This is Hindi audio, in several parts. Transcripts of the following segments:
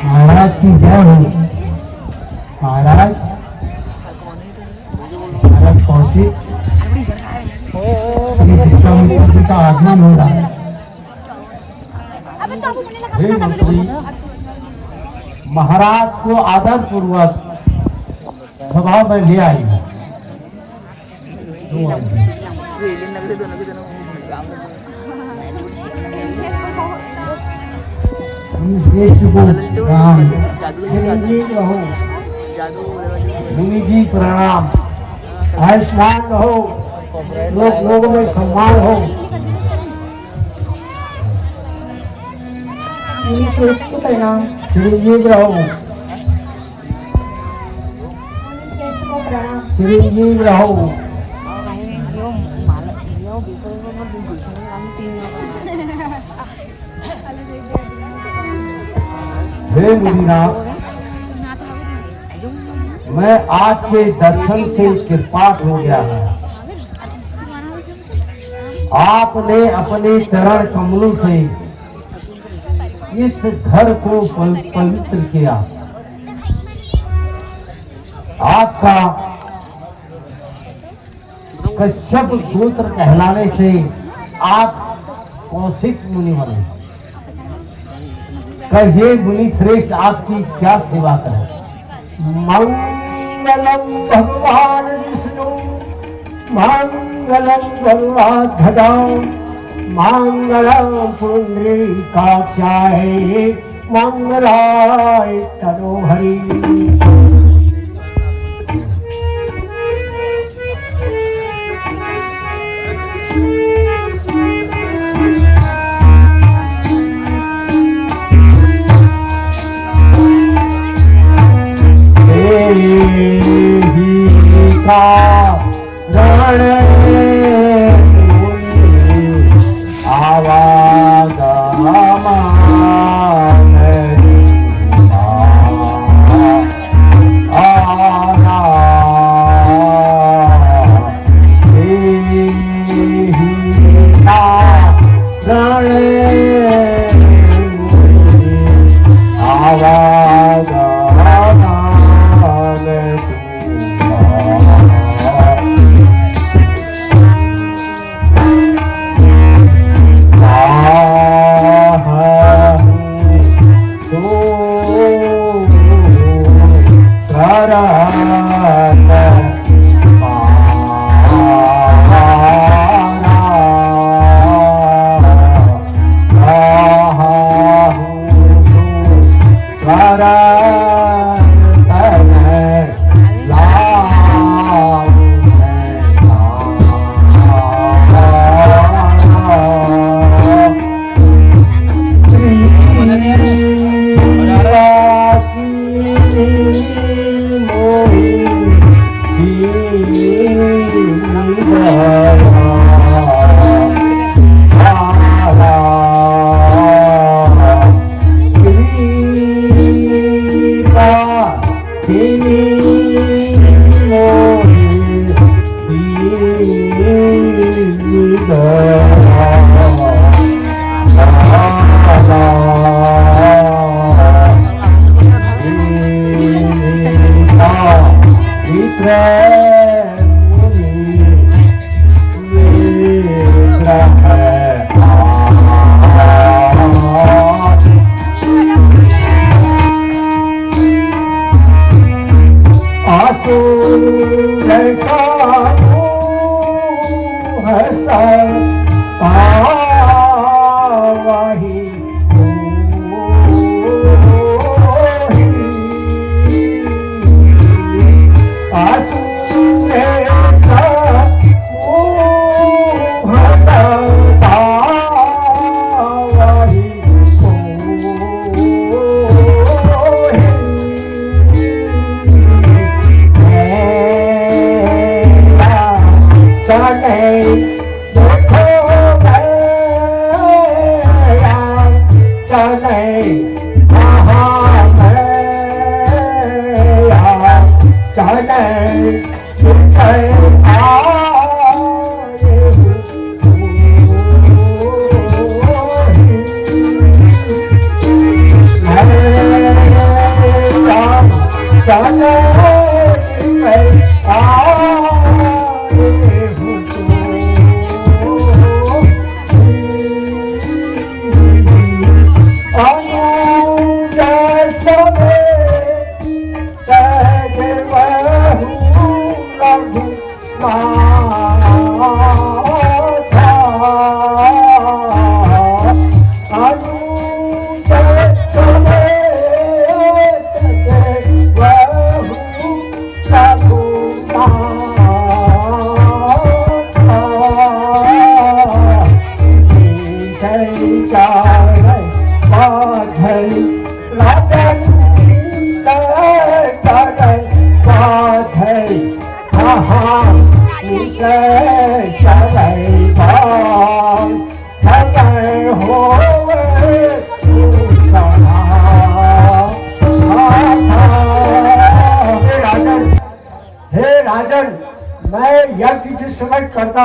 महाराज की जय हो। महाराज महाराज कौशिक श्री विश्वामित्र जी का आगमन हो रहा है। हे मंत्री, महाराज को आदर पूर्वक सभा में ले आई। श्रेष्ठ को राम रहो। मुनि जी प्रणाम। आयुष्मान रहो, लोग में सम्मान हो। प्रणाम। चिरंजीव रहो, चिरंजीव रहो। हे मुनिनाथ, मैं आपके दर्शन से कृपाट हो गया है। आपने अपने चरण कमलों से इस घर को पवित्र किया। आपका कश्यप गोत्र कहलाने से आप कौशिक मुनि बने। कहिए मुनि श्रेष्ठ आपकी क्या सेवा करें? मंगलम भगवान विष्णु मंगलम भगवाध्वजा मंगलम पुंडरीकाक्षाय मंगलाय तनोहरि। जैसा हसा वही आंसू ऐसा हंसता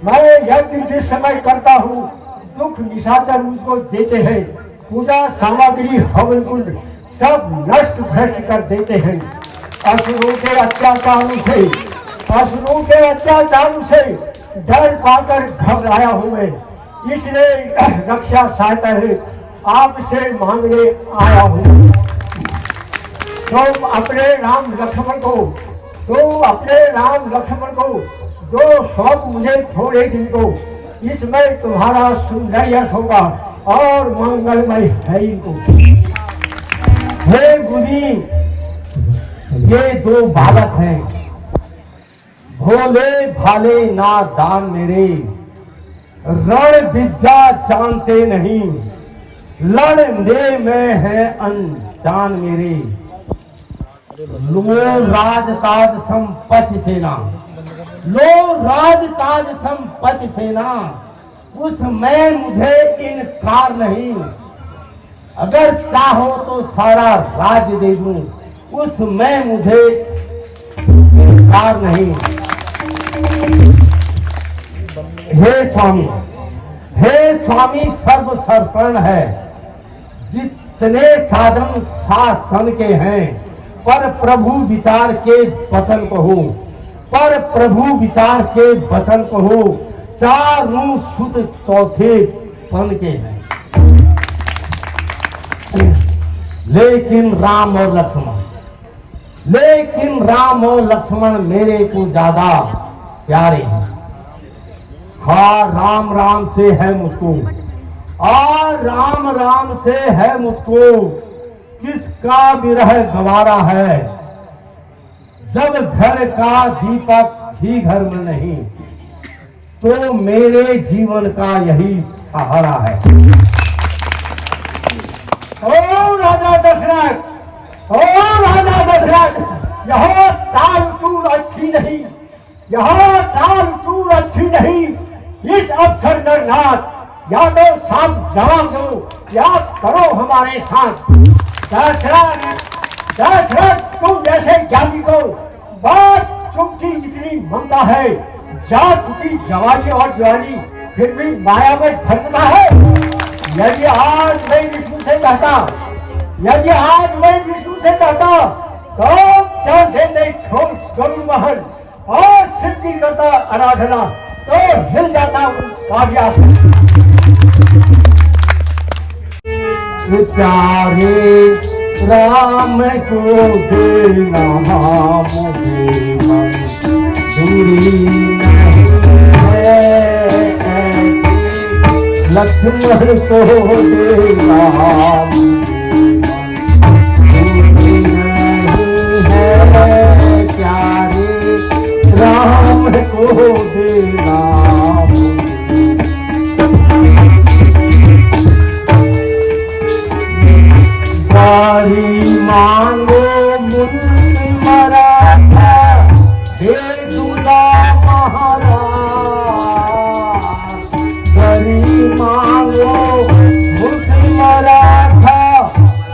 वही जिस समय करता हूँ दुख निशाचर मुझको देते हैं। पूजा सामग्री हवन कुंड सब नष्ट भ्रष्ट कर देते हैं। असुरों के अत्याचारों से डर पाकर घबराया हूँ मैं, इसलिए रक्षा सहायता है आपसे मांगने आया हूँ। तो अपने राम लक्ष्मण को दो शौक मुझे थोड़े दिन को, इसमें तुम्हारा सुंदर होगा और मंगलमय है इनको। हे मुनि, ये दो बालक हैं, भोले भाले नादान मेरे, रण विद्या जानते नहीं, लड़ने में है अनजान मेरे। लो राजताज संपत्ति सेना, लो राजताज संपत्ति सेना, उसमें मुझे इनकार नहीं। अगर चाहो तो सारा राज्य दे दूं, उसमें मुझे इनकार नहीं। हे स्वामी सर्व सर्पण है, जितने साधन शासन के हैं, पर प्रभु विचार के वचन कहो, पर प्रभु विचार के वचन कहो, चारों सुत चौथे पन के हैं। लेकिन राम और लक्ष्मण मेरे को ज्यादा प्यारे हैं। हाँ, राम राम से है मुझको, और राम राम से है मुझको, किसका विरह गवारा है। जब घर का दीपक ही घर में नहीं, तो मेरे जीवन का यही सहारा है। ओ राजा दशरथ, यह ताल तूल अच्छी नहीं, इस अवसर नरनाथ, या तो साथ जवाब दो या करो हमारे साथ। दशरथ तुम जैसे ज्ञानी को बात चुपकी इतनी ममता है, जा चुकी जवानी और जवानी फिर भी माया में भटकता है। यदि आज मैं विष्णु से कहता तो चल देते छोड़ गरुड़ महल और शिव की करता आराधना, तो हिल जाता उनका व्यासन। प्यारे राम को देना मुझे लक्ष्मण को देना है प्यारे राम को देना। बारी मांगो मुनि मराठा दे दूंगा महाराज। बारी मांगो मुनि मराठा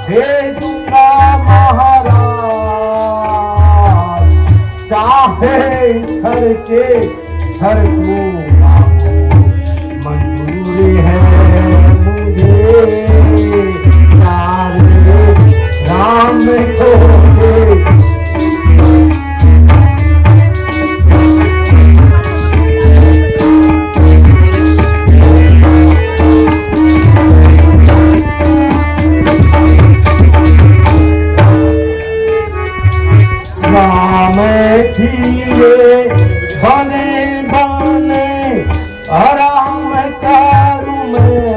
दे दूंगा महाराज। चाहे घर के घर को मंजूर है मुझे राम को दे। राम धीरे बने बने आराम करूं मैं।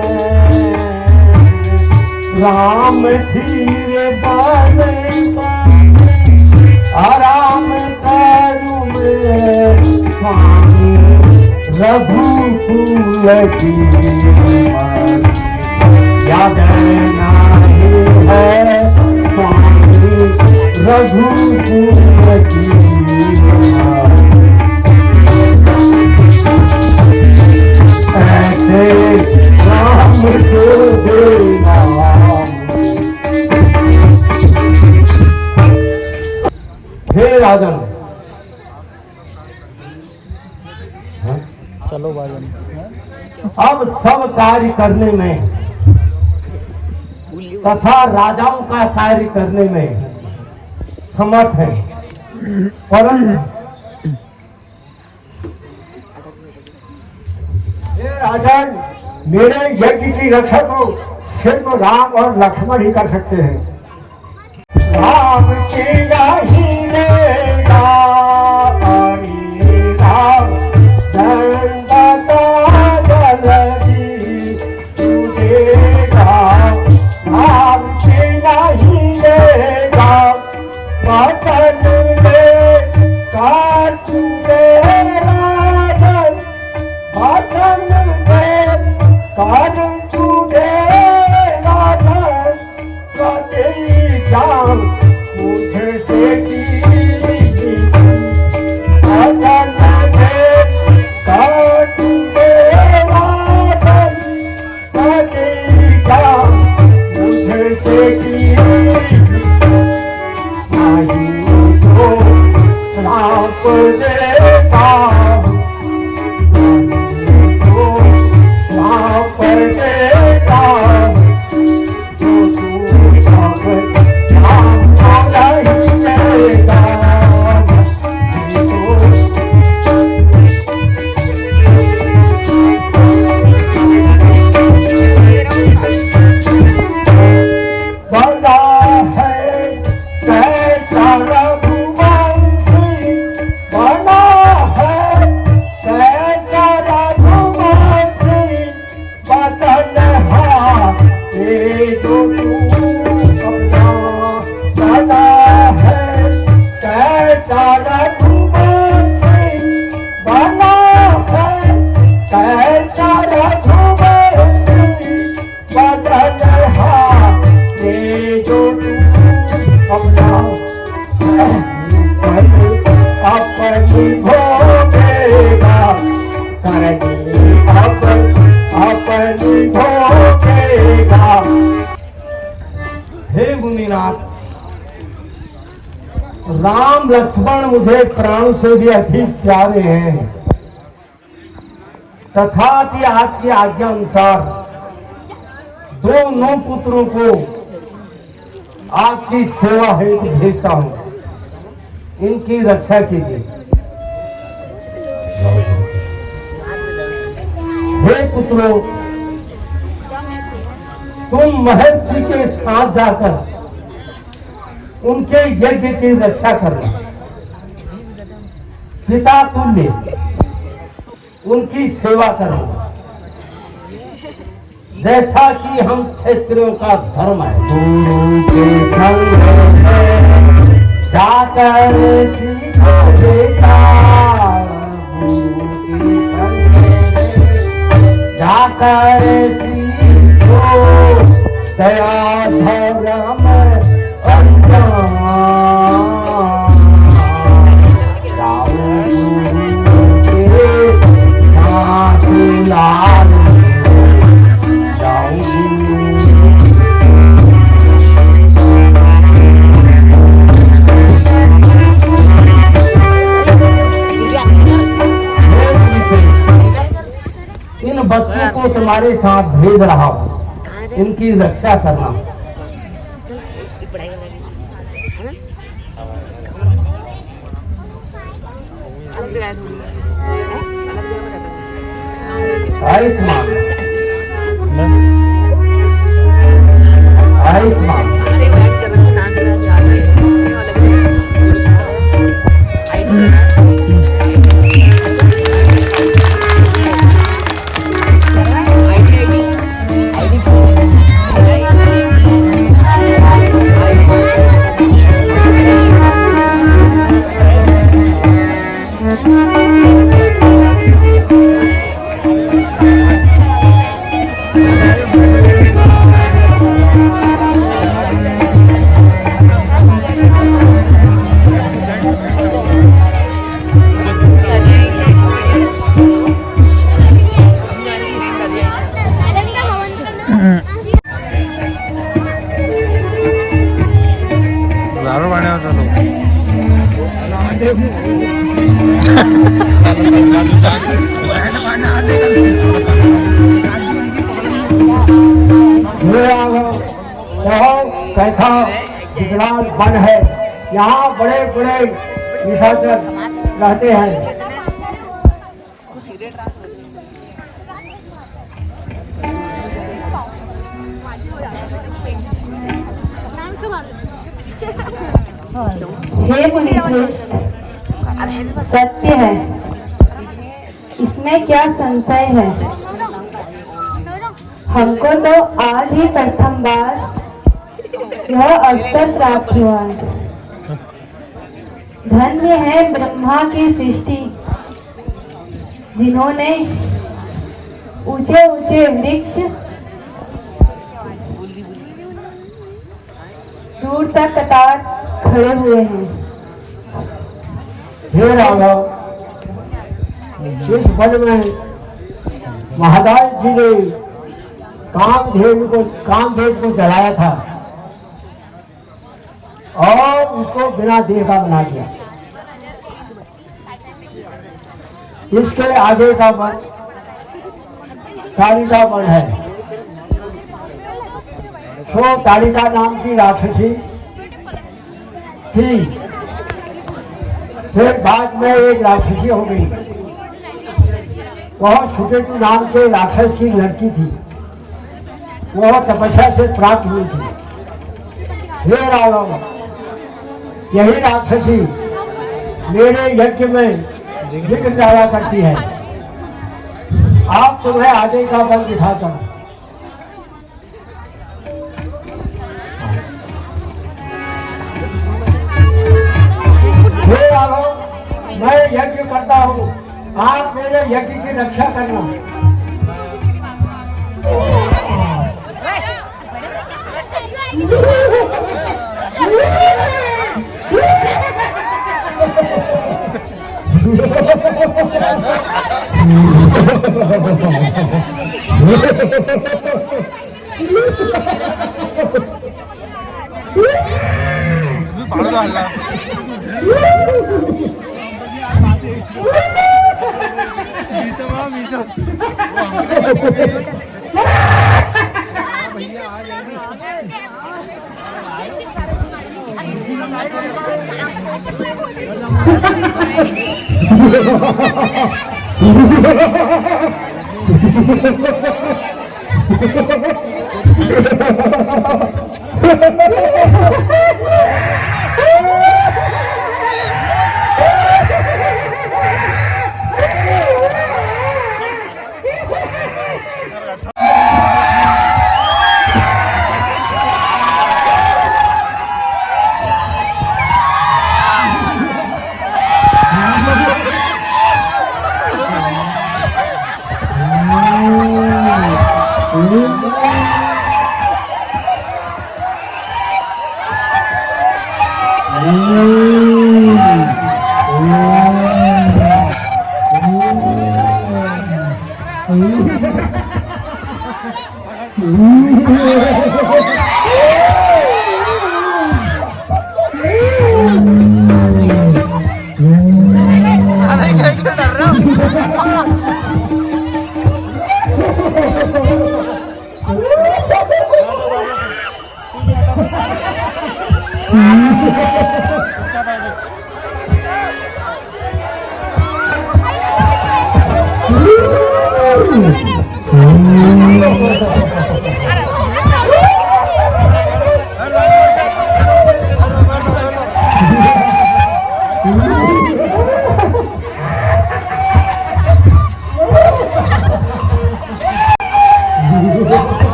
राम धीरे बने बने आराम करूं मैं। स्वामी रघुकुल की याद नहीं है। स्वामी रघुकुल की ऐसे राम को देना। हे राजन, चलो बाजन। अब सब कार्य करने में तथा राजाओं का कार्य करने में समर्थ है, परंतु ये राजन, मेरे यज्ञ की रक्षा तो सिर्फ राम और लक्ष्मण ही कर सकते हैं। राम की नहीं लेगा राम दंडता जल्दी तुझेगा। राम की नहीं लेगा वचन देगा तुझे राजन। वचन देगा तुझे राजन। प्रतिज्ञा मुझसे की वचन देगा तुझे राजन। प्रतिज्ञा मुझसे की श्राप देता श्राप देता जो तू राम नहीं देगा। बड़ा है कैसा रघुवंशी, बड़ा है कैसा रघुवंशी। वचन है जो तू अपना। बड़ा है कैसा रघुवंशी, बड़ा है कैसा रघुवंशी। वचन है जो तू अपना अपनी भोगेगा करनी अपनी भोगेगा। हे मुनिनाथ, राम लक्ष्मण मुझे प्राण से भी अधिक प्यारे हैं, तथापि आपकी आज्ञा अनुसार दोनों पुत्रों को आपकी सेवा हेतु भेजता हूं। इनकी रक्षा कीजिए। हे पुत्रों, तुम महर्षि के साथ जाकर उनके यज्ञ की रक्षा करना पिता तुल्य उनकी सेवा करो, जैसा कि हम क्षत्रियों का धर्म है। गुरु के संग में जाकर सीखो बेटा, गुरु के संग में जाकर सीखो दया धर्म अज्ञान। लाल इन बच्चों को तुम्हारे साथ भेज रहा हूँ, इनकी रक्षा करना। आयुष्मान आयुष्मान कैसा विकराल वन है। यहाँ बड़े बड़े निशाचर रहते हैं। हे मुनीश्वर, सत्य है, इसमें क्या संशय है। हमको तो आज ही प्रथम बार यह अवसर प्राप्त हुआ। धन्य है ब्रह्मा की सृष्टि, जिन्होंने ऊंचे ऊंचे वृक्ष दूर तक कतार खड़े हुए हैं। हे राघव, इस वन में महाराज जी ने कामधेनु को जलाया था और उसको बिना देह का बना दिया। इसके आगे का वन ताड़िका वन है। सो ताड़िका नाम की राक्षसी थी, फिर बाद में एक राक्षसी हो गई। वह सुकेतु नाम के राक्षस की लड़की थी, वह तपस्या से प्राप्त हुई थी। हे राघव, यही राक्षसी मेरे यज्ञ में विघ्न डाला करती है। आप तुम्हें आगे का बल दिखाता हूँ। हे राघव, मैं यज्ञ करता हूँ, आप मेरे यज्ञ की रक्षा करना।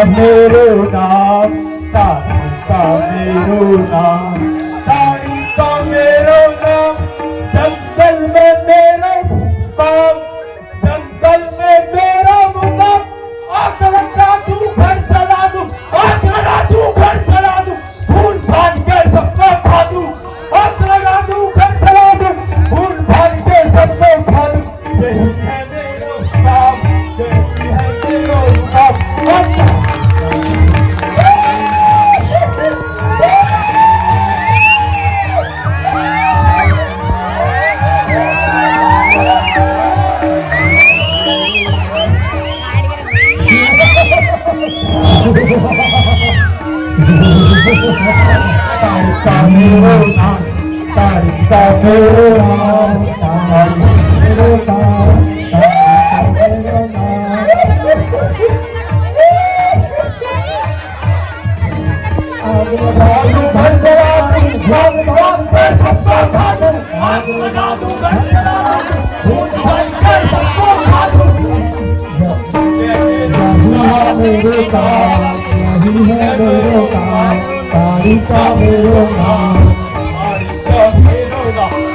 मेरो नाम तारिका मेरो नाम तारिका मेरो नाम जंगल में मेरा काम जंगल में मेरा मुकाम आग लगा तू घर चला दूं आग लगा तू घर चला दूं फूल फाड़ के सबको खा दूं आग लगा तू घर चला दूं फूल फाड़ के सबको खा दूं यही है मेरा काम यही है मेरा काम तारिका मेरो नाम तारिका मेरो नाम तारिका मेरो नाम तारिका मेरो नाम आग लगा दूं घर जला दूं भगवान पे सबको खा दूं आग लगा दूं घर जला दूं भूत बन कर सबको खा दूं मेरो काम यही है मेरो काम तारिका मेरो नाम तारिका मेरो नाम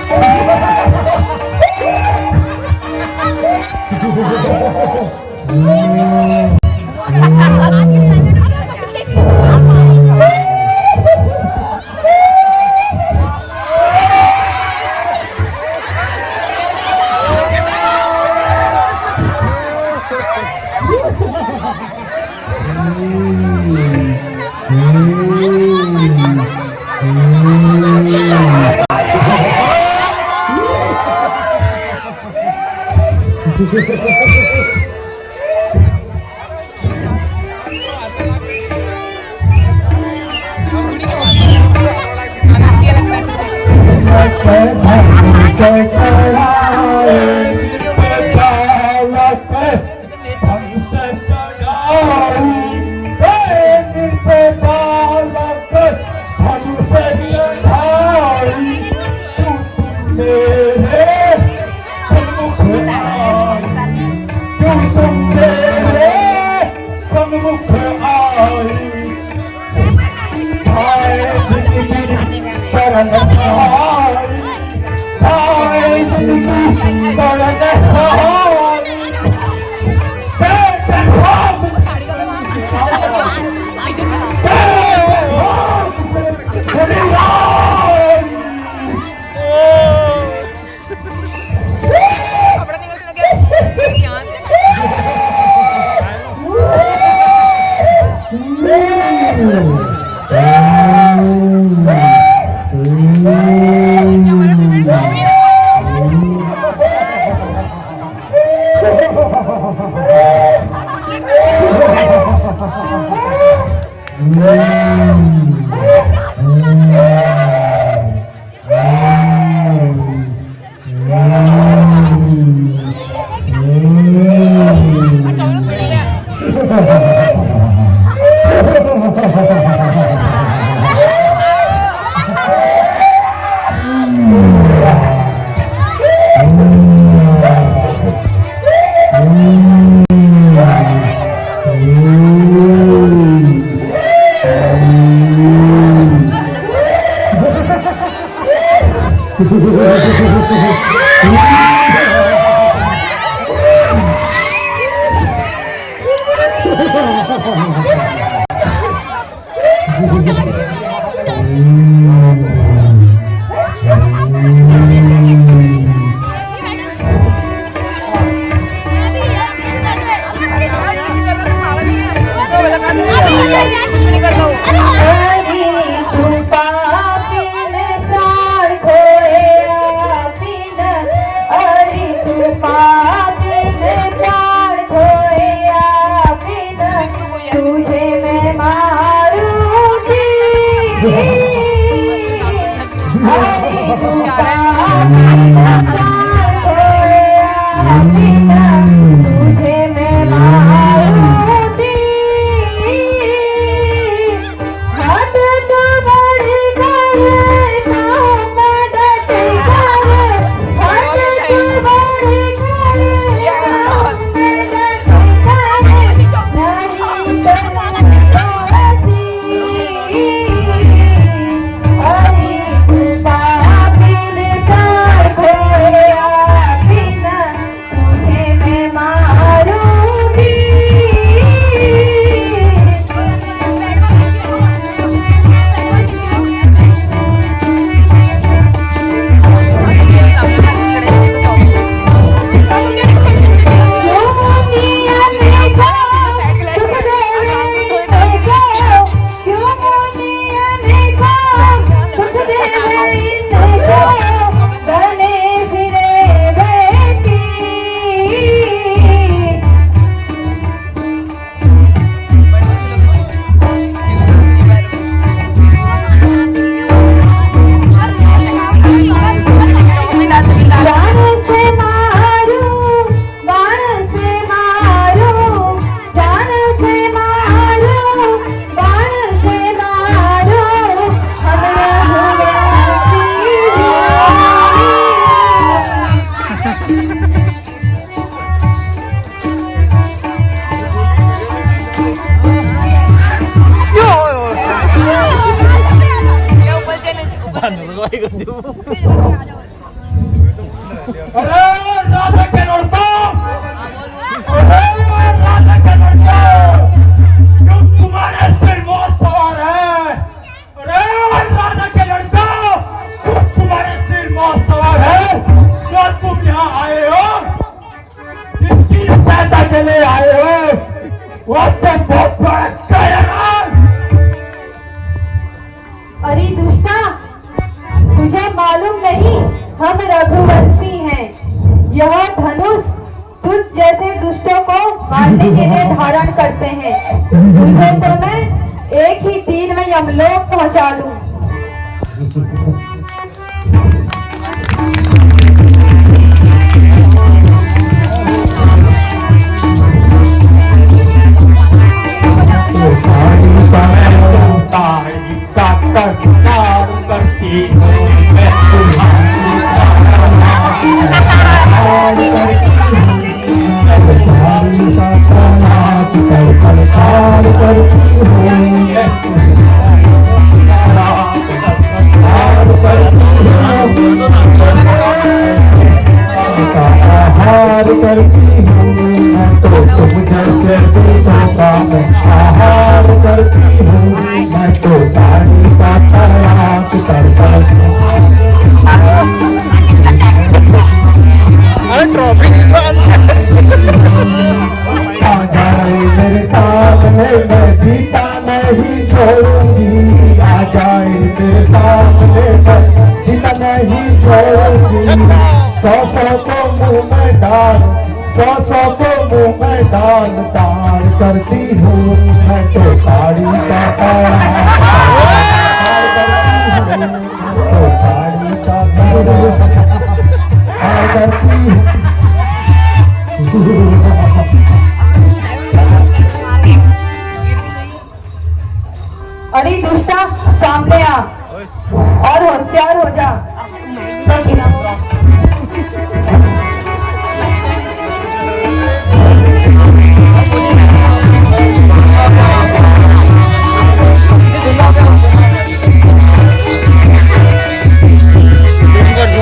अरे राजा के लड़का, अरे राजा के लड़का, क्यों तुम्हारे सिर मौत सवार है? अरे राजा के लड़का, क्यों तुम्हारे सिर मौत सवार है? क्या तुम यहाँ आए हो? जिसकी सहायता के लिए आए हो, वो तो बहुत बड़ा कायर है। अरे दुष्टा, तुझे मालूम नहीं हम रघुवंशी हैं। यह धनुष तुझ जैसे दुष्टों को मारने के लिए धारण करते हैं। तुझे तो मैं एक ही तीर में यमलोक पहुंचा दूं। करती हूँ मैं तो साड़ी का तो साड़ी का करती हूँ। अरे दुष्टा, सामने आ और होशियार हो जा। Good.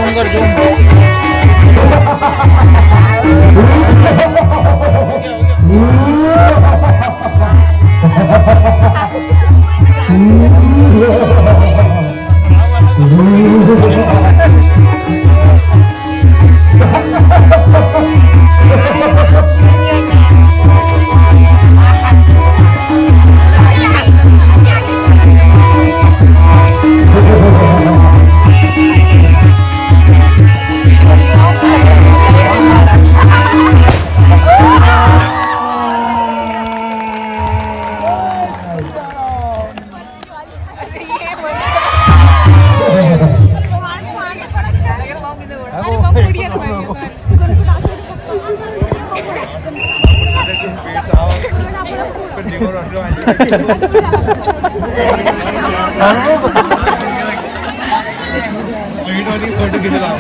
फोटो खींच ला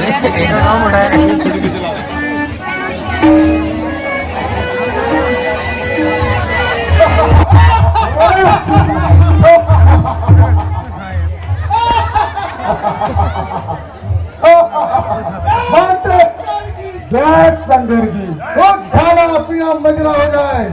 संगर की खाना अपना मजरा हो जाए।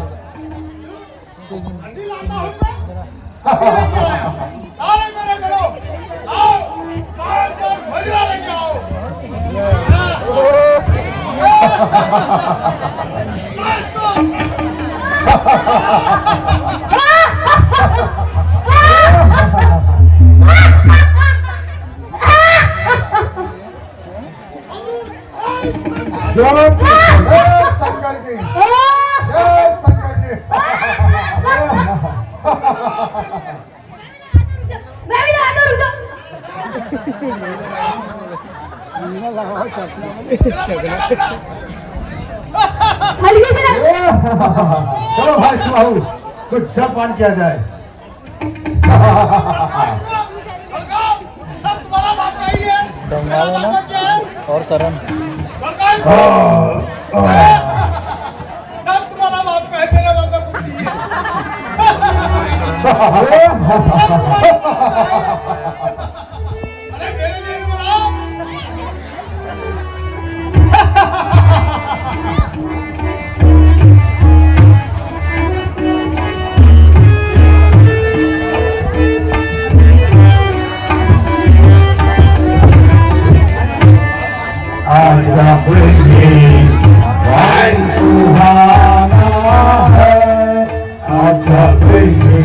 शंकर की शंकर की मैं भी लगा दूं हल्के से चलो भाई सुहाऊ कुछ जलपान किया जाए। और करण सब तुम्हारा बाप का है, मेरा बाप का कुछ नहीं है। अरे मेरे लिए भी बनाओ। आजा प्रेमी भाई सुहाना है, आजा प्रेमी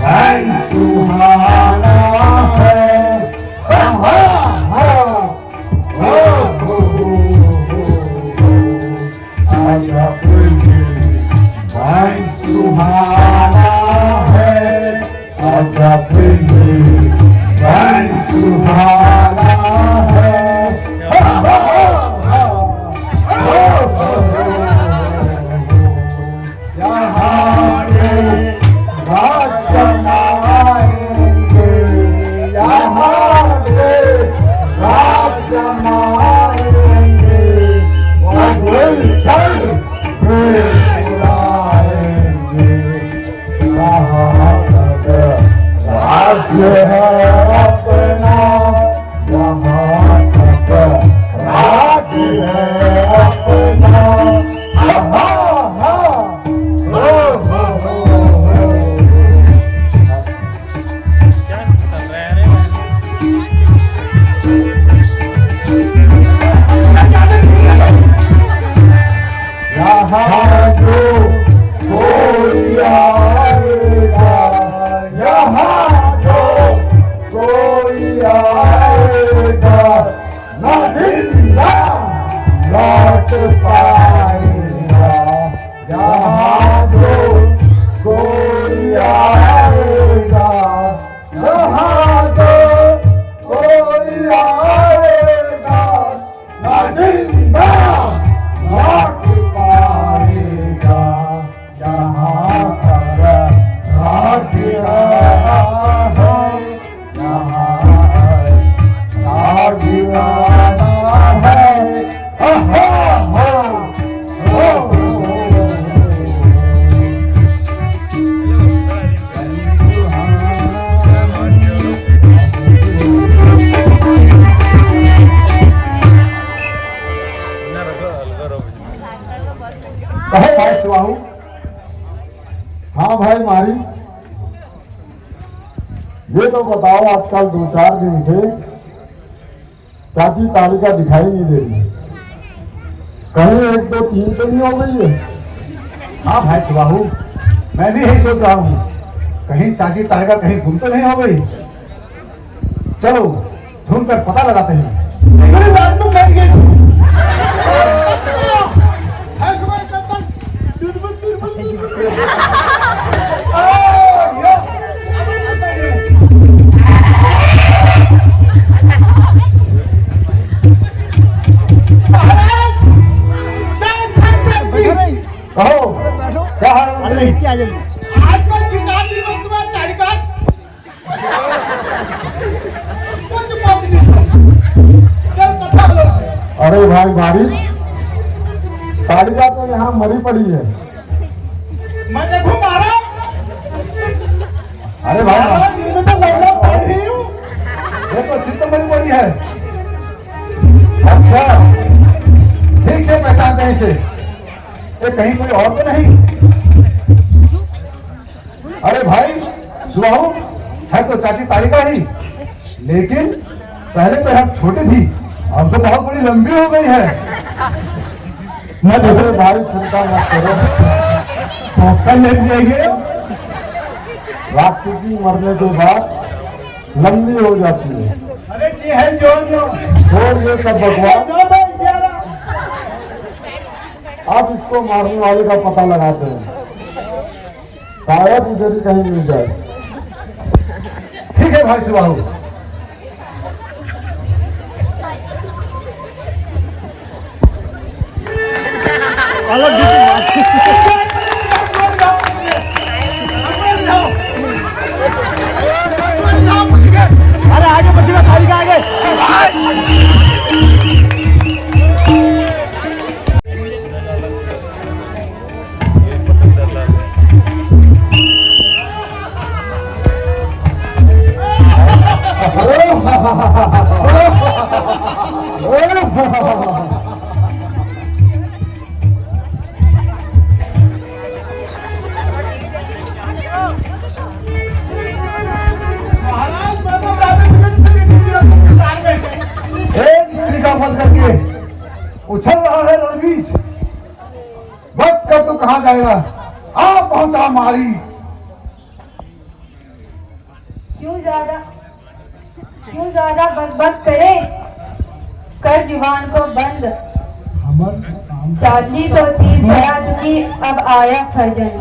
भाई सुहाना है। आजा प्रेमी भाई सुहाना है, आजा प्रेमी भाई सुहाना है। राज्य है अपना यहाँ सब राज्य है अपना। यहाँ जो कोई आएगा, यहाँ जो कोई आएगा न जिंदा लौट पाएगा। यहाँ जो कोई आएगा, यहाँ जो कोई आएगा न जिंदा लौट पाएगा। यहाँ सब राज्य है, यहाँ राजवाना है। कहो भाई सुहाऊ। हाँ भाई मारी, ये तो बताओ आजकल 2-4 दिन से चाची तालिका दिखाई नहीं दे रही, कहीं 1, 2, 3 तो नहीं हो गई है? हाँ भाई सुहाऊ, मैं भी यही सोच रहा हूँ, कहीं चाची तालिका कहीं गुम तो नहीं हो गई। चलो ढूंढ कर पता लगाते हैं। मेरी बात तो बैठ गई। कहो क्या हाल है? आजकल चल कथा लो। अरे भाई बारिश, तालिका तो यहाँ मरी पड़ी है। मैं देखूं मारा। अरे भाई मैं तो लड़ना पड़ ही हूँ। ये तो चित्त मरी पड़ी है। अच्छा, ठीक से पहचानते हैं इसे। ये कहीं कोई और तो नहीं? अरे भाई सुबाहु, है तो चाची तालिका ही, लेकिन पहले तो हम छोटी थी, अब तो बहुत बड़ी लंबी हो गई है। मैं देखो भाई, चिंता मत करो, मौका ले जाइए। राक्षसी मरने के बाद लंबी हो जाती है। अरे ये है जो और ये सब बकवास, आप इसको मारने वाले का पता लगाते हैं, शायद इधर ही कहीं मिल जाए। ठीक है भाई सुबाहु, अरे आगे बच्चे तालिका आगे। महाराज मैं तो दादी मुझे छुरी दी थी अस्पताल में। एक स्त्री का वध करके उछल रहा है रणवीर, बच कर तो कहाँ जाएगा? आ पहुंचा मारी। क्यों ज्यादा बकबक करे, कर जुबान को बंद। चाची तो तीर चढ़ा चुकी, अब आया फर्जन।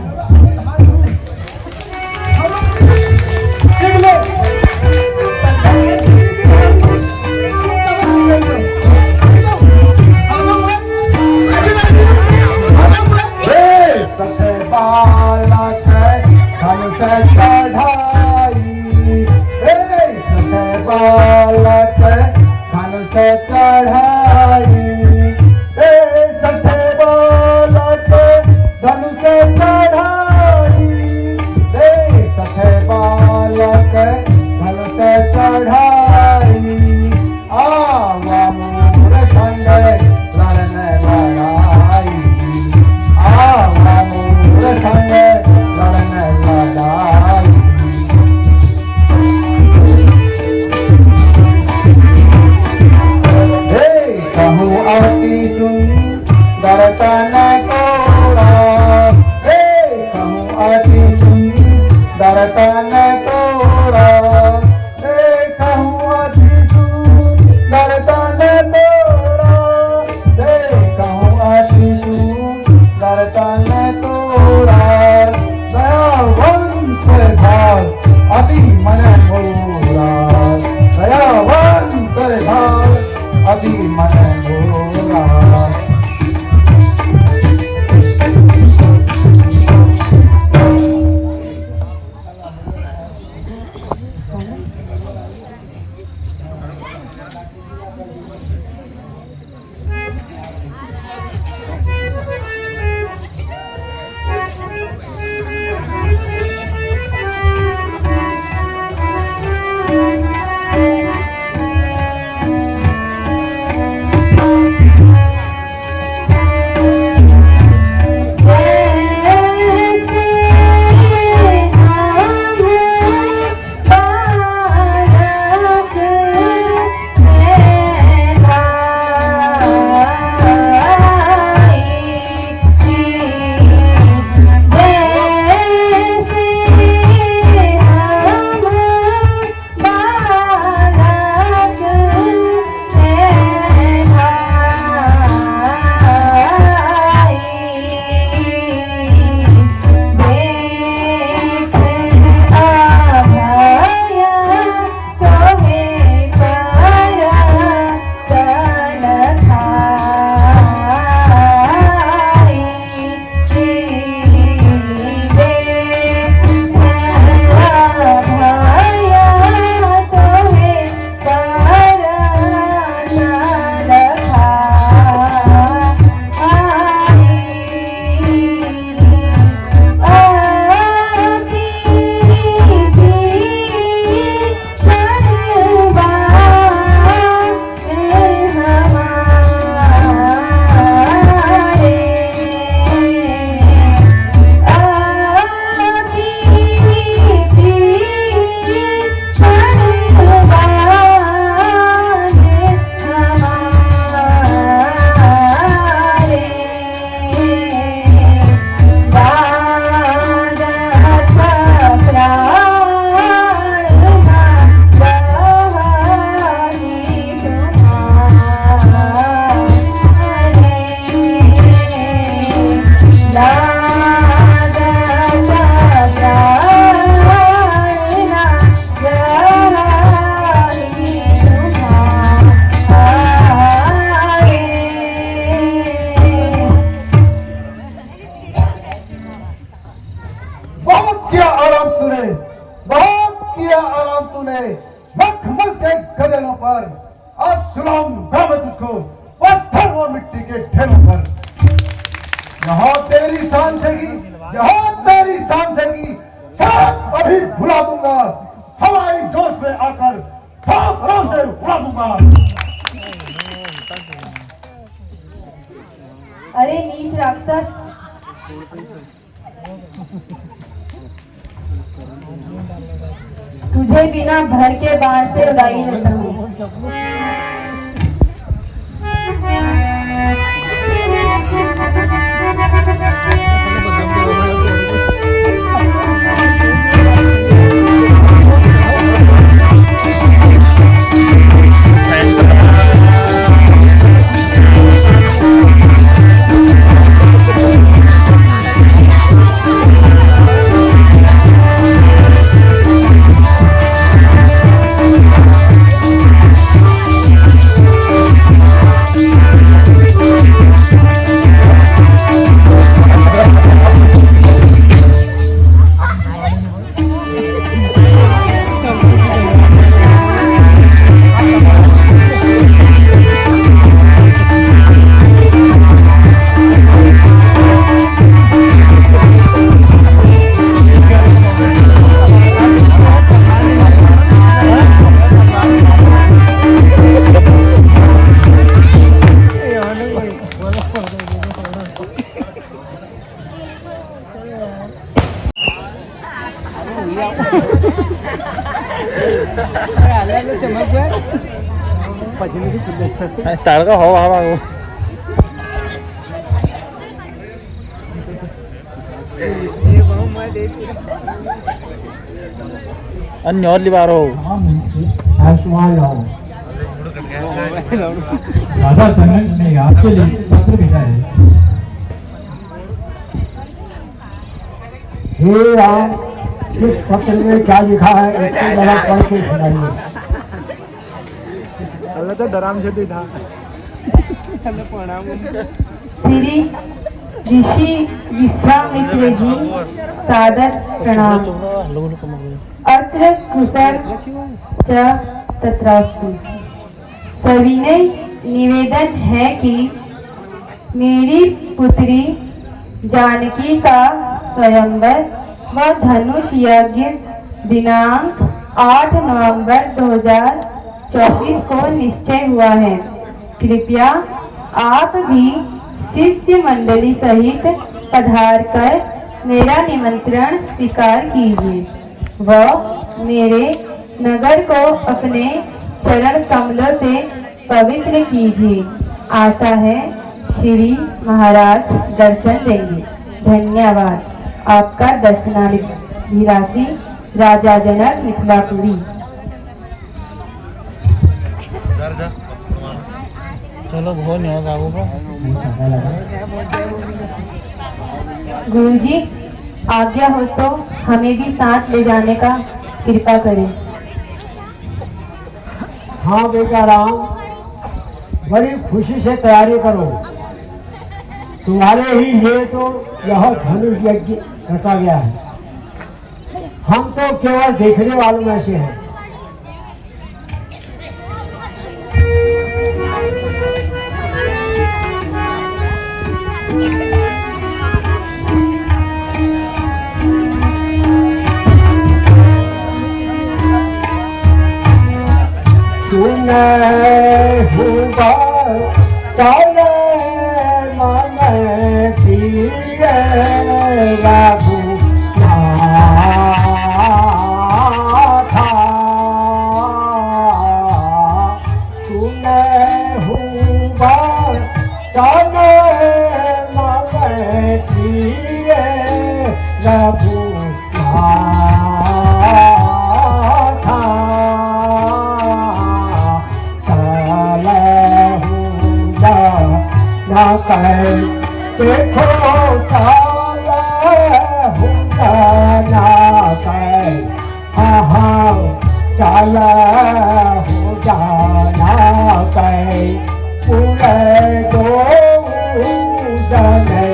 गदेलों पर, अब सुनाऊंगा मैं तुझको पत्थर और मिट्टी के ढेरों पर। यहाँ तेरी शान सेगी, यहाँ तेरी शान सेगी, सब अभी भुला दूंगा, हवाई जोश में आकर ठोकरों से उड़ा दूंगा। अरे नीच राक्षस, तुझे बिना भर के बाढ़ से उड़ाई देता हूँ। तारका हो हवा वो अन्य और लिबार हो राजा जनक ने आपके लिए पत्र भेजा है। हे राम, इस पत्र में क्या लिखा है इसको जरा पढ़ के सुनाइए। अल्लाह तो डराम से था। श्री ऋषि विश्वामित्र जी सादर प्रणाम। अत्र कुशल च तत्रास्तु। सविनय निवेदन है कि मेरी पुत्री जानकी का स्वयंवर व धनुष यज्ञ दिनांक 8 नवंबर 2024 को निश्चय हुआ है। कृपया आप भी शिष्य मंडली सहित पधार कर मेरा निमंत्रण स्वीकार कीजिए व मेरे नगर को अपने चरण कमलों से पवित्र कीजिए। आशा है श्री महाराज दर्शन देंगे। धन्यवाद। आपका दर्शनाभिलाषी राजा जनक मिथिलापुरी। चलो बहुत नहीं होगा वो गुरुजी, आज्ञा हो तो हमें भी साथ ले जाने का कृपा करें। हाँ बेटा राम, बड़ी खुशी से तैयारी करो। तुम्हारे ही लिए तो यह धनुष यज्ञ रखा गया है। हम तो केवल देखने वालों में से हैं। देखो चला हो जाना कै पूरे दो जने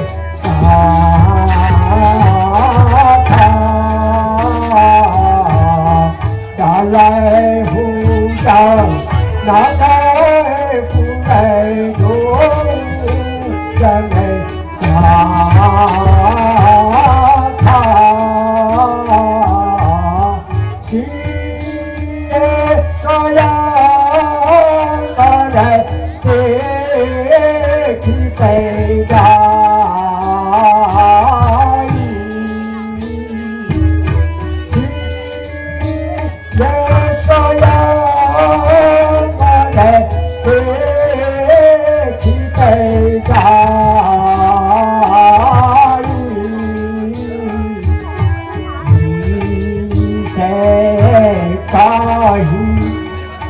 चला हो जा नादे पूरे जो जने था छिए सोया करे देखते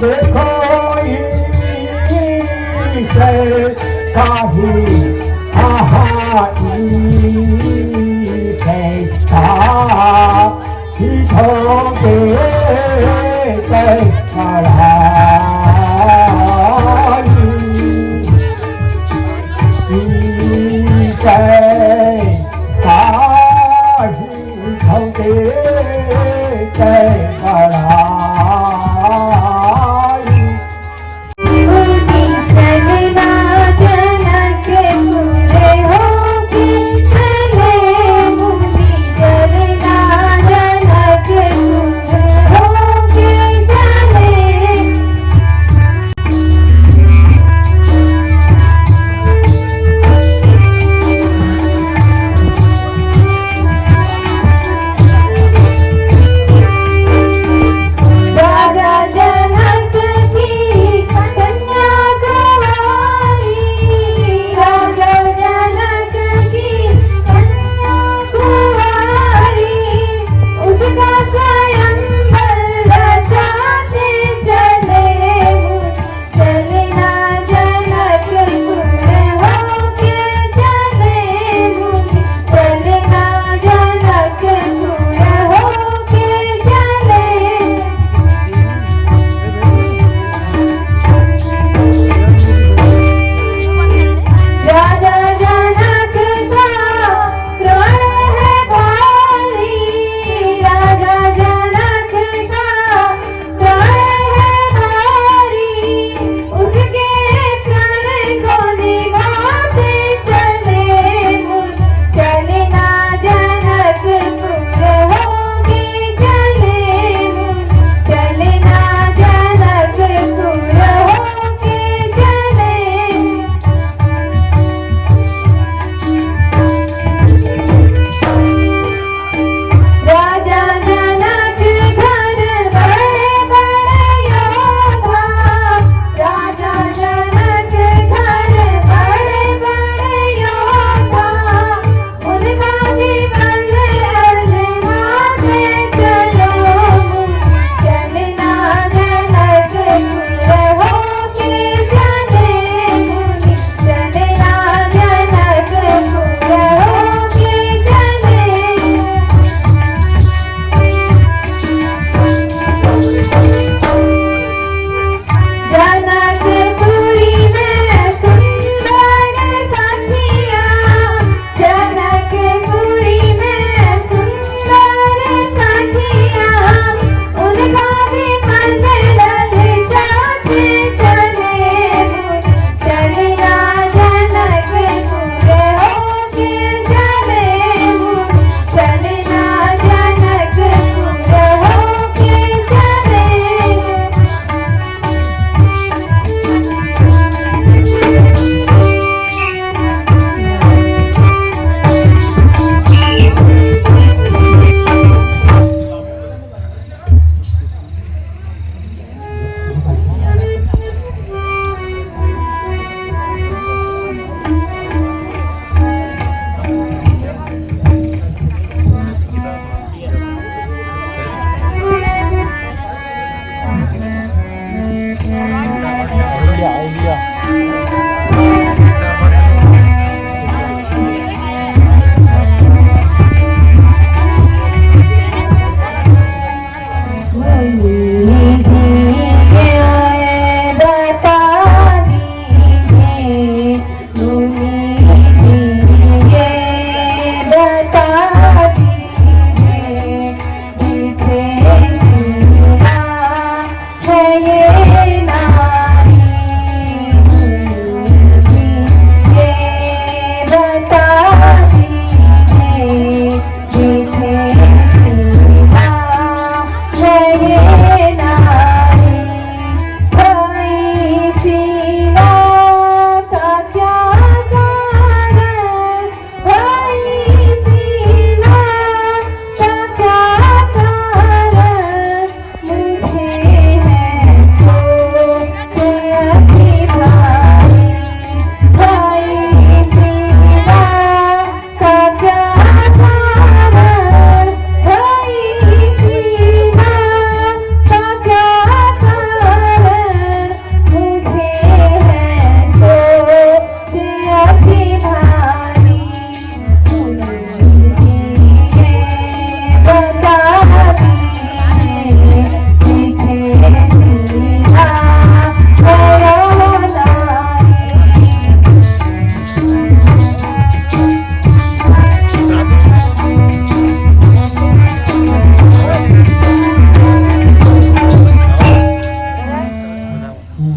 देखो ये ना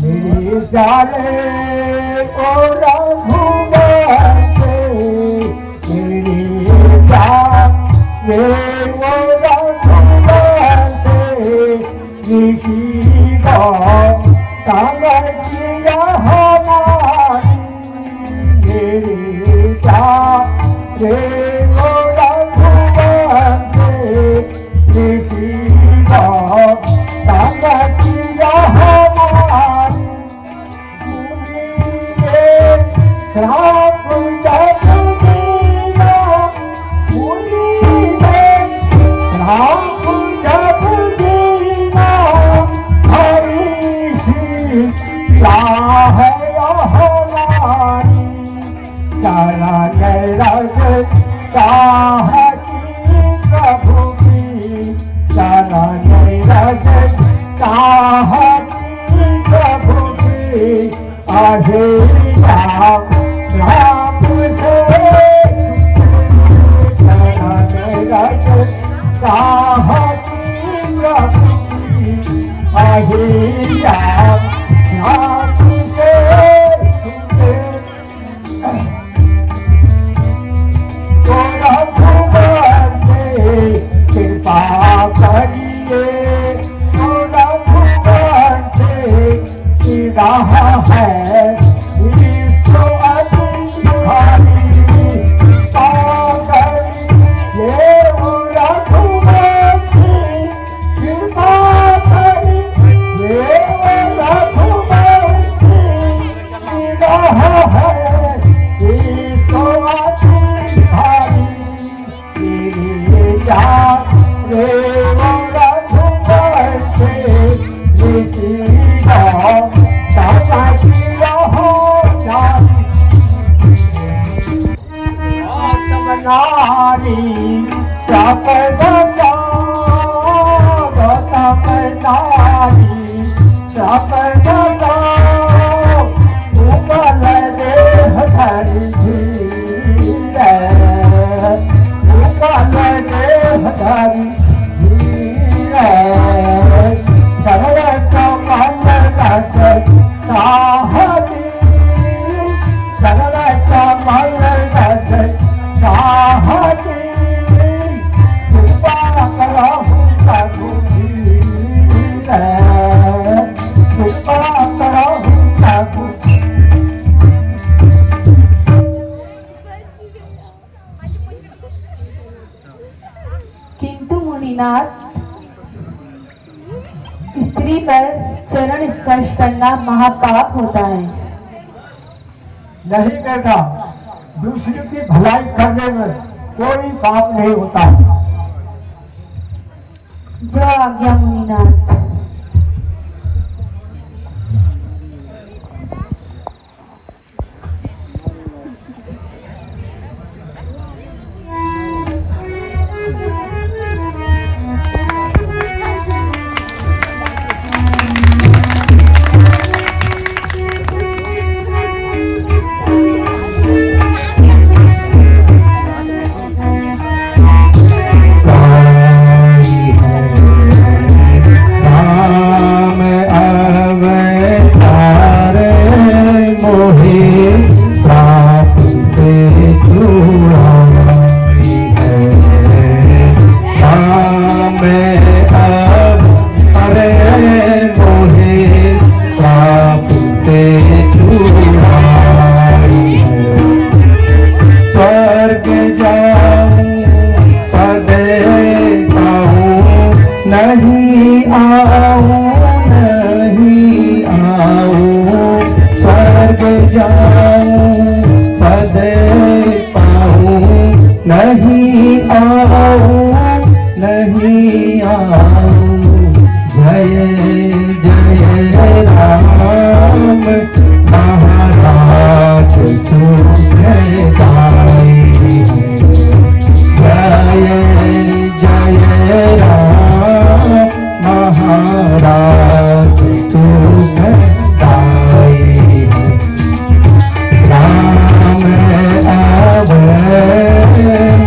मेरे प्यारे ओ रघुवर से मेरे प्यारे ओ रघुवर से किसी को तंग किया हमारी मेरे प्यारे ओ रघुवर से किसी को तंग किया हमारी श्राप जब दीना मुनि ने श्राप जब दीना ऐसी क्या है हमारी चरण रज चाहती प्रभु की चरण रज चाहती प्रभु की आहे राम राम से चरण रज चाहती प्रभु की आहे राम राम से रघुवर से कृपा करिए रघुवर से की राह है इसको अधिकारी पाकर ये रघुवर से कृपा करिए रघुवर से की राह है इसको अधिकारी तेरे रे रघुवर से किसी को दाता किया हो जाती नारी चपल नारी चपल मुगल देह धरी धीरे मुगल देह धरी धीरे चल कमल रज चाहती चल कमल रज चाहती कृपा करहु रघुवीर कृपा करहु रघुवीर। किंतु मुनिनाथ, स्त्री पर चरण स्पर्श करना महापाप होता है। नहीं करता, दूसरे की भलाई करने में कोई पाप नहीं होता। जो आज्ञा मुनिनाथ।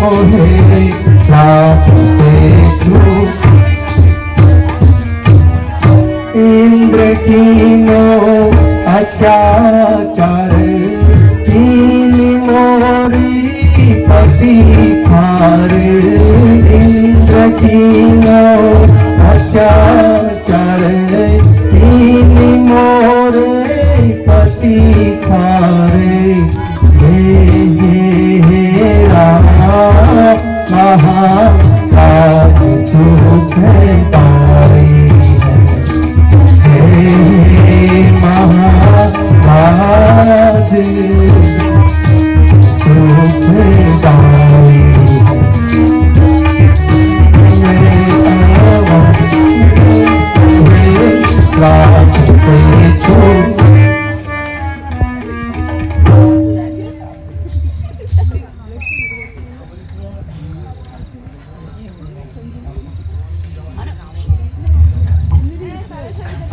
मोहे अत्याचार कीन मोरी पति खार इंद्र कीनो अत्याचार कीन मोरे पति खारे हे राम महाकाज सुखदाई हे महाकाज सुखदाई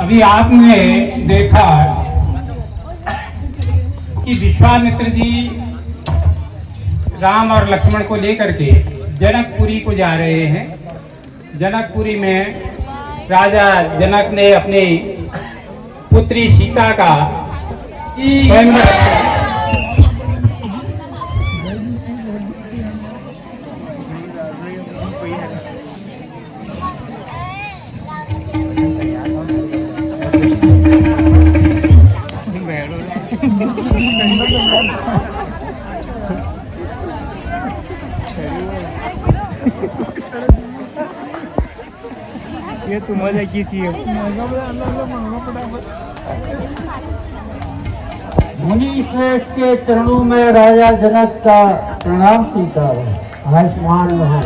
अभी आपने देखा कि विश्वामित्र जी राम और लक्ष्मण को लेकर के जनकपुरी को जा रहे हैं। जनकपुरी में राजा जनक ने अपनी पुत्री सीता का स्वयंवर ये तो मजा कीजिए। मुनि श्रेष्ठ के चरणों में राजा जनक का प्रणाम स्वीकार आयुष्मान रहो,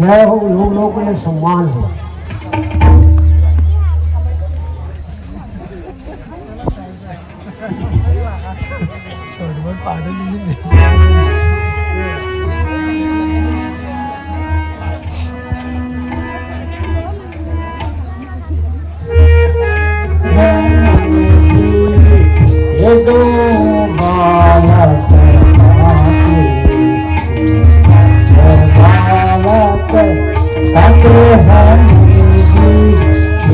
जय हो, लोगों में सम्मान हो। ये दो बालक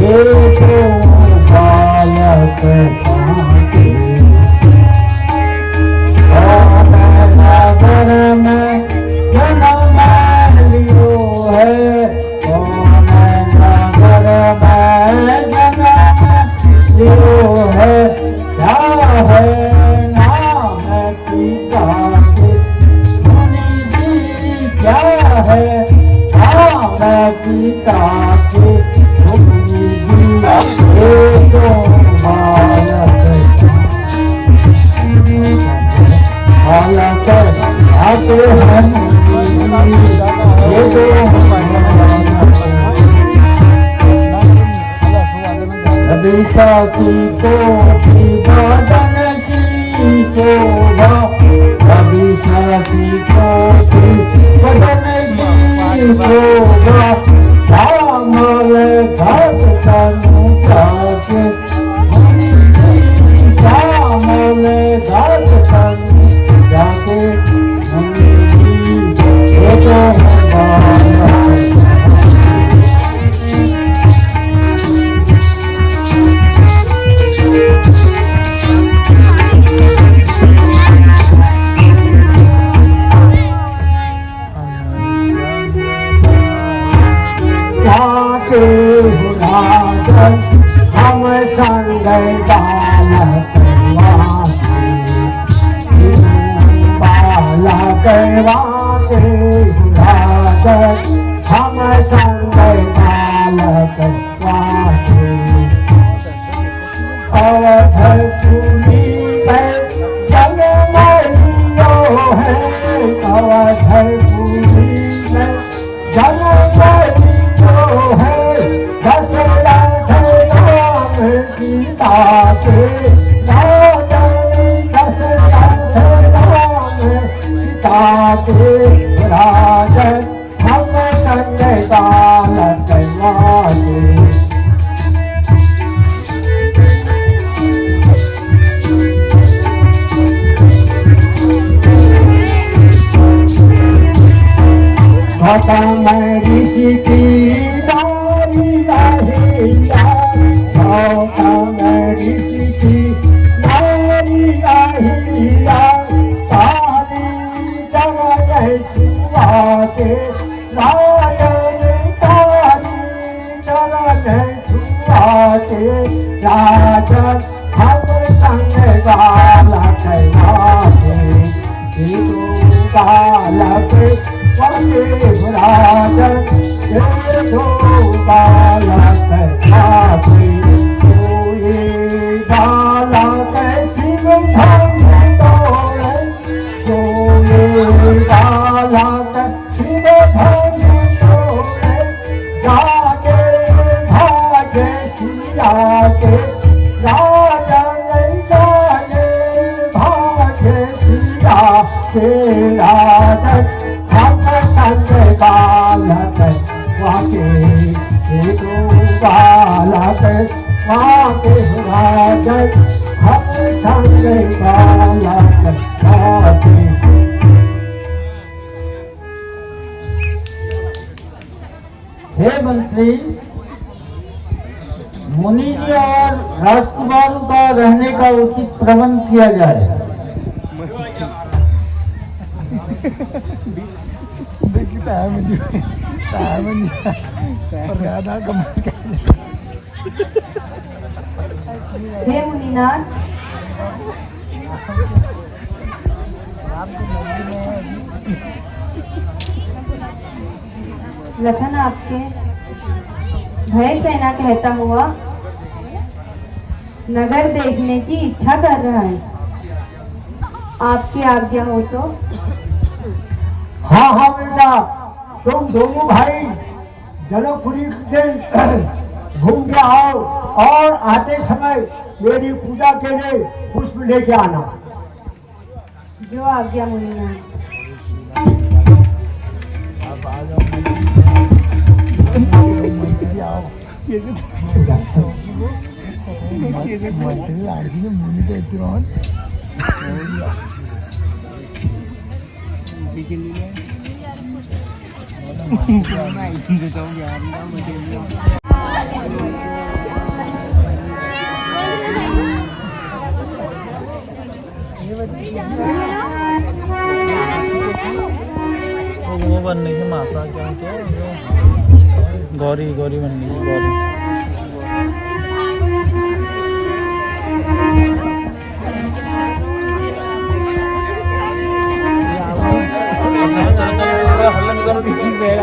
ये दो बालक नगर में जन्म लियो है, नगर में जन्म लियो है, क्या है नाम पिता के मुनि जी, क्या है नाम पिता के मुनि जी, ये दो बालक बालक आते हैं, ये दो रविशा की कोठी बदन की शोभा, रविशा की कोठी बदन की शोभा, श्यामल घाट तनु जाके श्यामल घाट तनु जाके मुनि जी, ये तो हम संग बालक वासे, हम संग बालक वासे, अवधपुरी में जन्म लियो है, अवधपुरी में जन्म लियो है, दशरथ राम सीता के राजनी, दशरथ राम सीता के राजन, हम संग बालक वासे। गौतम ऋषि की नारी अहिल्या, गौतम राजन हम संग बालक नाथे बालक वंदे राजन बालक नाथे बालक शिव धन तोड़े बालक शिव धन तोड़े जागे भागे सिया के राजन जागे भागे सिया के राजन हम संग बालक वाके बालक वाके राजन हम संग बालक वाके। हे मंत्री, मुनि जी और राजकुमारों का रहने का उचित प्रबंध किया जाए। हे मुनिनाथ, लखन आपके भय सेना कहता हुआ नगर देखने की इच्छा कर रहा है। आपकी आज्ञा हो तो। हाँ हाँ बेटा, तुम दोनों भाई जनकपुरी से घूम के आओ और आते समय मेरी पूजा के लिए पुष्प लेके आना। जो आज्ञा मुनिनाथ। वो बनने की मात्रा क्या गौरी गौरी बनने की गौरी। हल्ला निकालो ठीक है।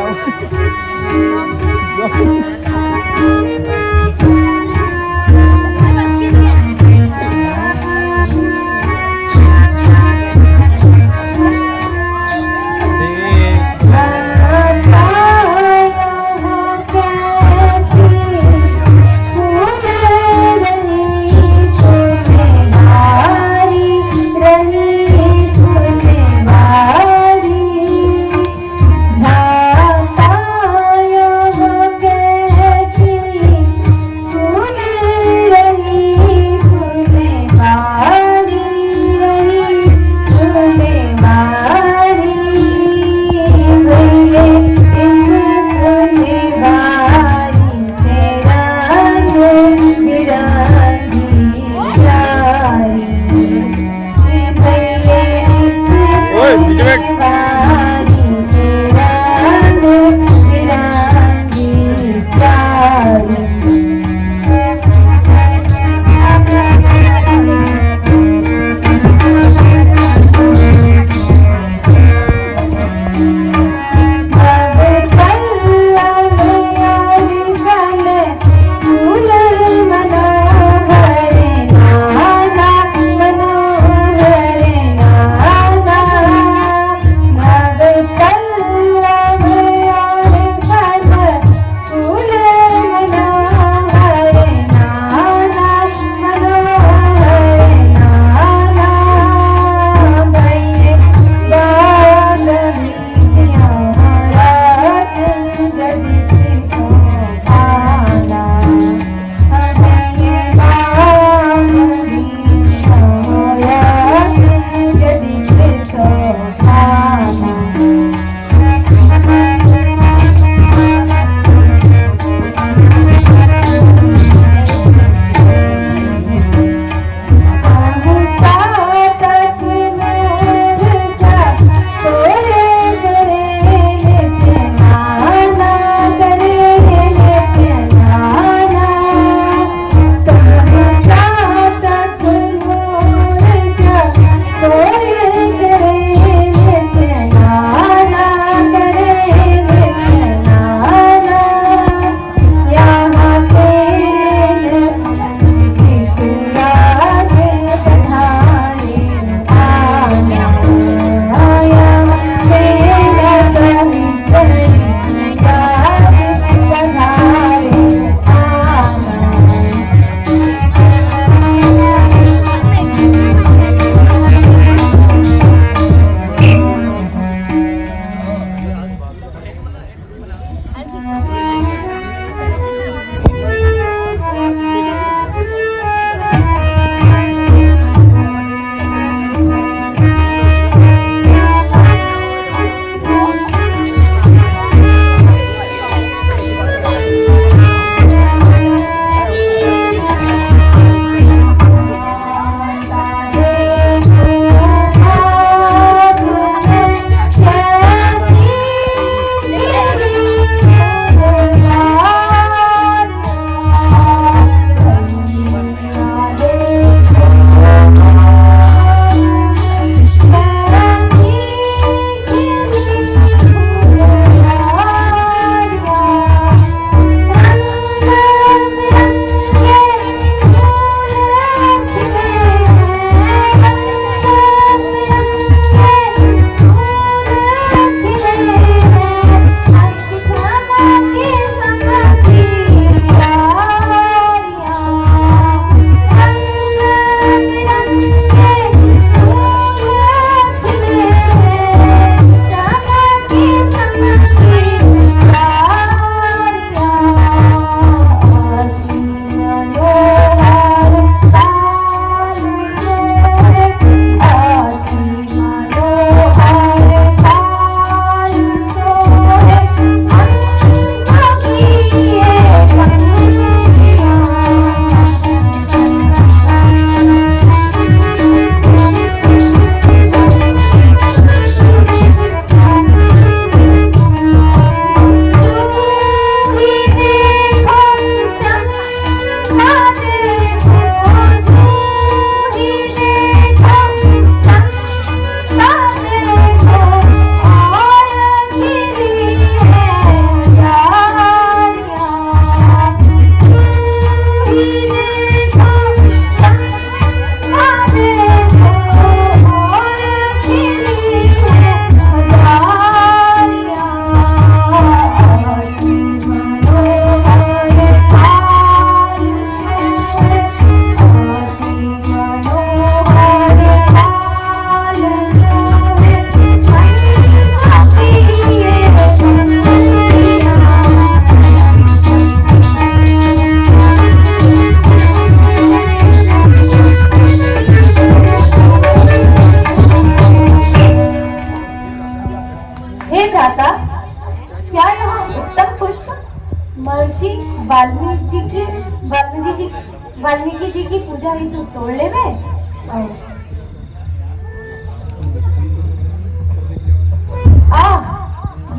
वाल्मीकि जी की पूजा हुई तो तोड़ ले में।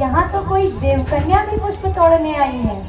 यहाँ तो कोई देवकन्या भी पुष्प तोड़ने आई है।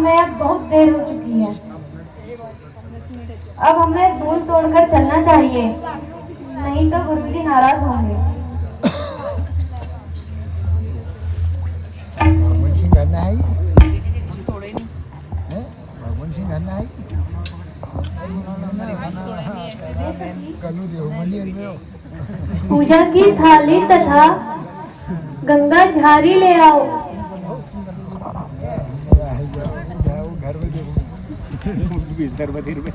हमें अब बहुत देर हो चुकी है। अब हमें धूल तोड़कर चलना चाहिए, नहीं तो गुरुजी नाराज होंगे। भगवान सिंह करना है भगवान सिंह करना है कलू देव मंदिर में पूजा की थाली तथा गंगा झारी ले आओ। घर में देखो बिस्तर बधिर में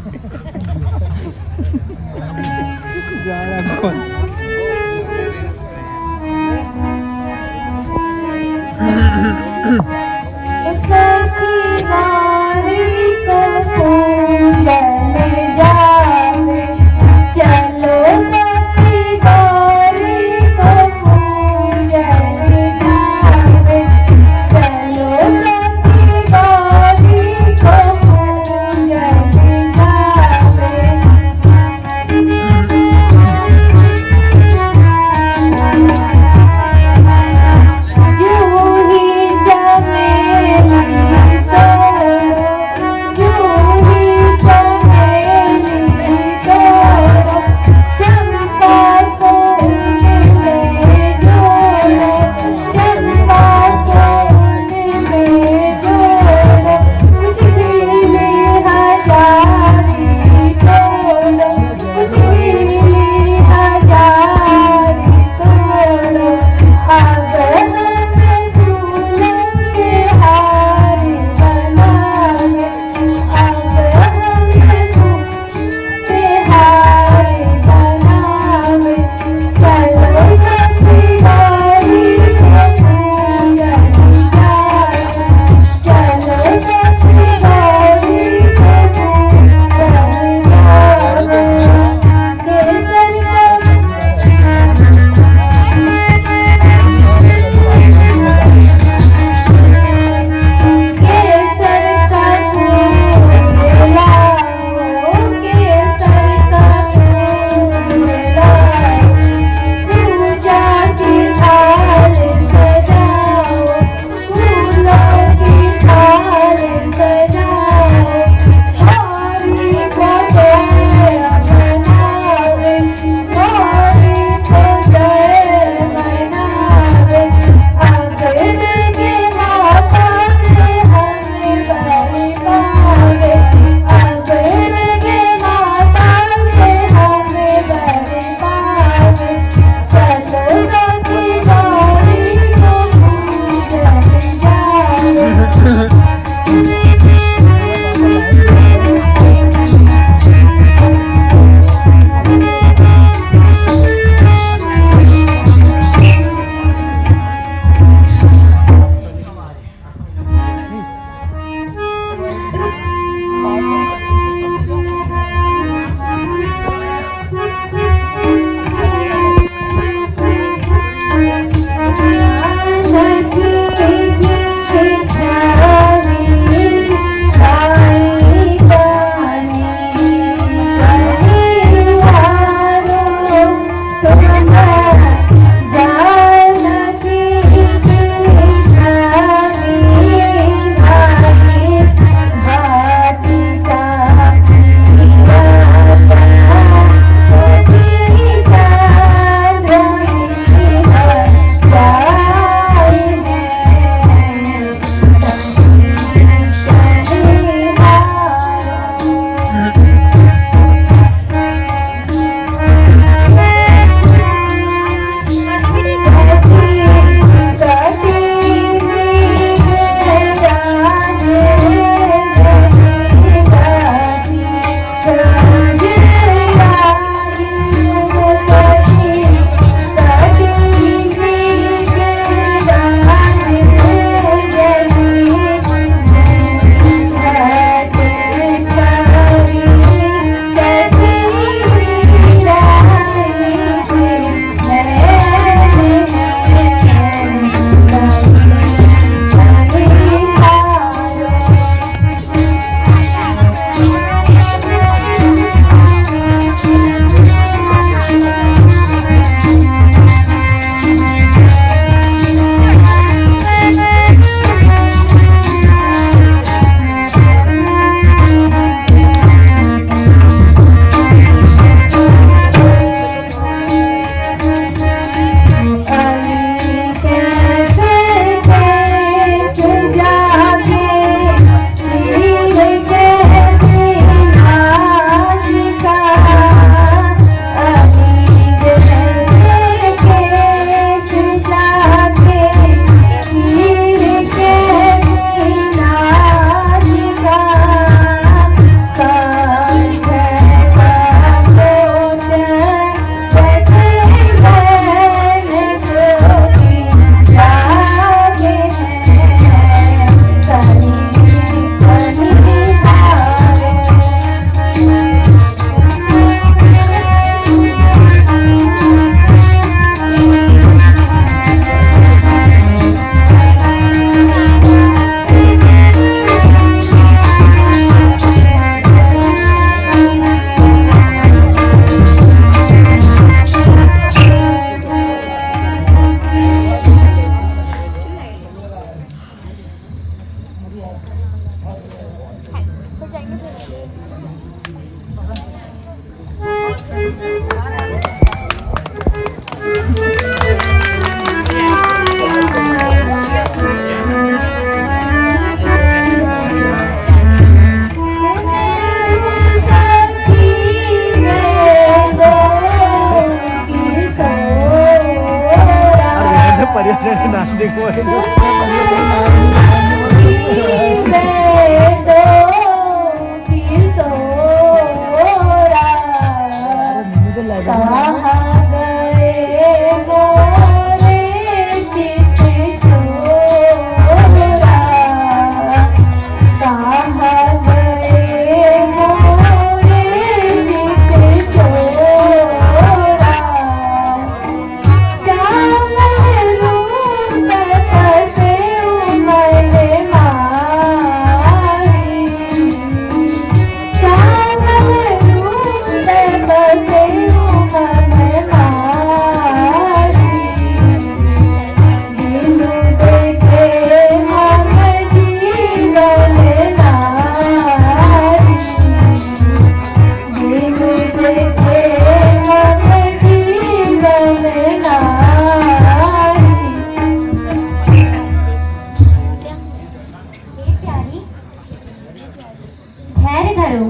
धैर्य धरो,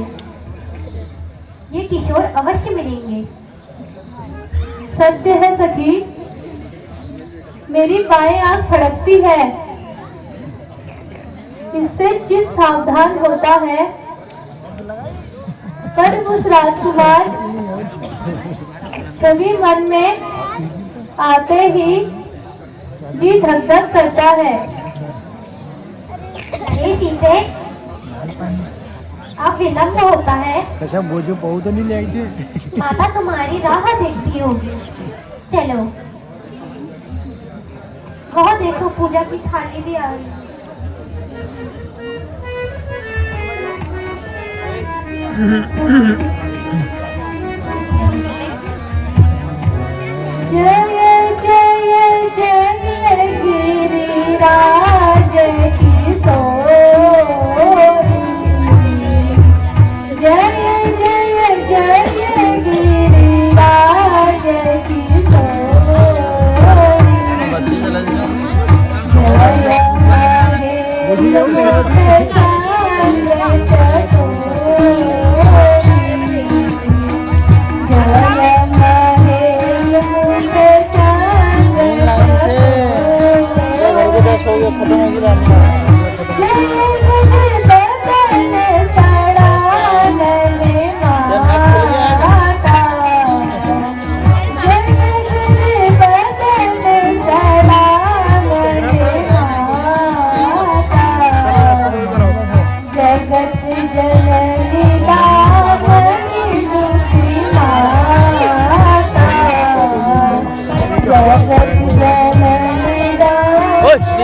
ये किशोर अवश्य मिलेंगे। सत्य है सखी, मेरी बाएं आंख फड़कती है। इससे चित्त सावधान होता है, पर उस राजकुमार कभी मन में आते ही जी धक धक करता है। अरे सीते, अब विलम्ब होता है। कशा बोझो पाऊ तो नहीं ले माता तुम्हारी राह देखती होगी। चलो, वह देखो पूजा की थाली भी आ गई। जय जय जय गिरिराज किशोरी, जय जय जय गिरिराज किशोरी,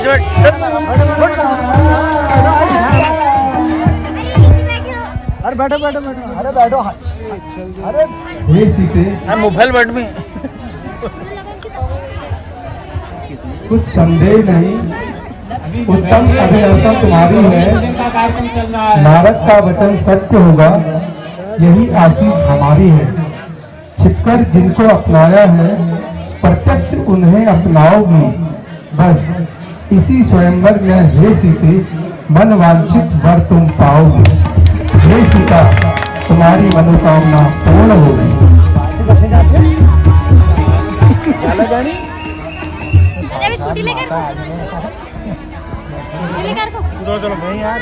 जय खत्म होगी अरे बैठो बैठो बैठो, अरे बैठो, अरे हे सीते, मोबाइल बट में कुछ संदेह नहीं, उत्तम अभिलाषा तुम्हारी है। नारद का वचन सत्य होगा, यही आशीष हमारी है। छिपकर जिनको अपनाया है, प्रत्यक्ष उन्हें अपनाओगी। बस इसी स्वयंवर में हे सीते, मन वांछित वर तुम पाओगे। हे सीता, तुम्हारी मनोकामना पूर्ण होगी। चलो मैं यार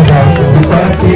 रघुपति